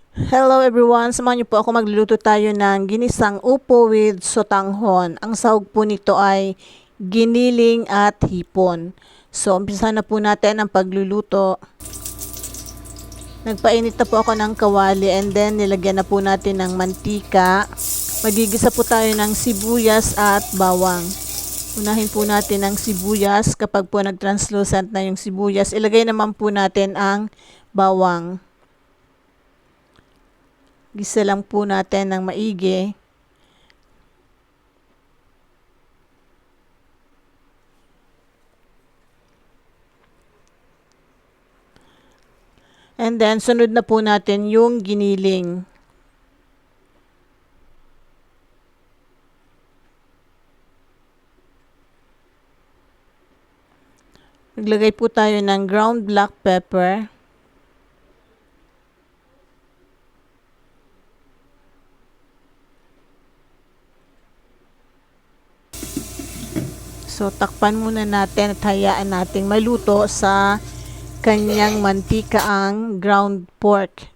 Hello everyone, samahan niyo po ako magluluto tayo ng ginisang upo with sotanghon. Ang sahog po nito ay giniling at hipon. So, umpisa na po natin ang pagluluto. Nagpainit na po ako ng kawali and then nilagyan na po natin ng mantika. Magigisa po tayo ng sibuyas at bawang. Unahin po natin ang sibuyas. Kapag po nag-translucent na yung sibuyas, ilagay naman po natin ang bawang. Gisa lang po natin ng maigi. And then, sunod na po natin yung giniling. Maglagay po tayo ng ground black pepper. So, takpan muna natin at hayaan nating maluto sa kanyang mantika ang ground pork.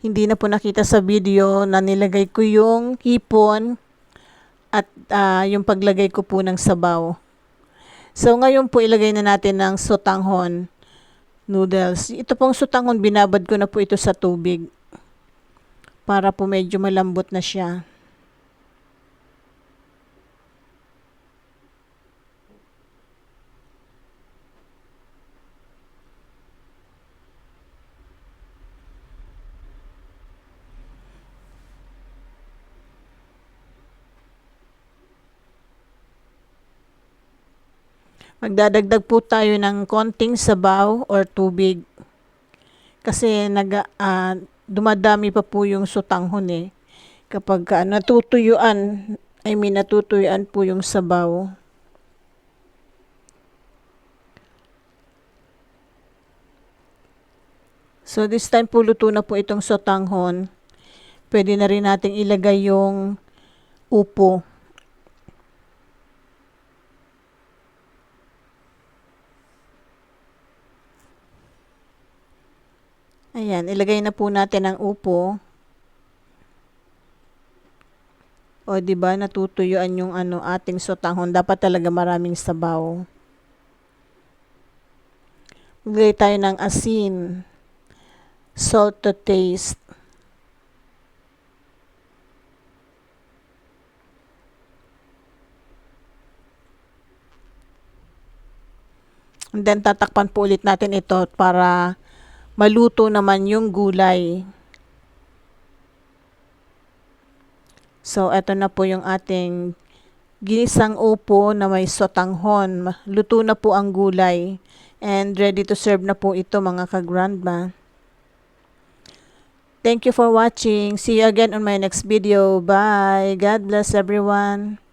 Hindi na po nakita sa video na nilagay ko yung hipon at yung paglagay ko po ng sabaw. So, ngayon po ilagay na natin ng sotanghon noodles. Ito pong sotanghon, binabad ko na po ito sa tubig para po medyo malambot na siya. Magdadagdag po tayo ng konting sabaw or tubig. Kasi dumadami pa po yung sotanghon eh. Kapag natutuyuan po yung sabaw. So this time po luto na po itong sotanghon. Pwede na rin nating ilagay yung upo. Ayan, ilagay na po natin ang upo. O, di ba natutuyuan yung ating sotanghon. Dapat talaga maraming sabaw. Maglagay tayo ng asin. Salt to taste. And then tatakpan po ulit natin ito para maluto naman yung gulay. So, eto na po yung ating ginisang upo na may sotanghon. Luto na po ang gulay. And ready to serve na po ito mga ka-grandma. Thank you for watching. See you again on my next video. Bye. God bless everyone.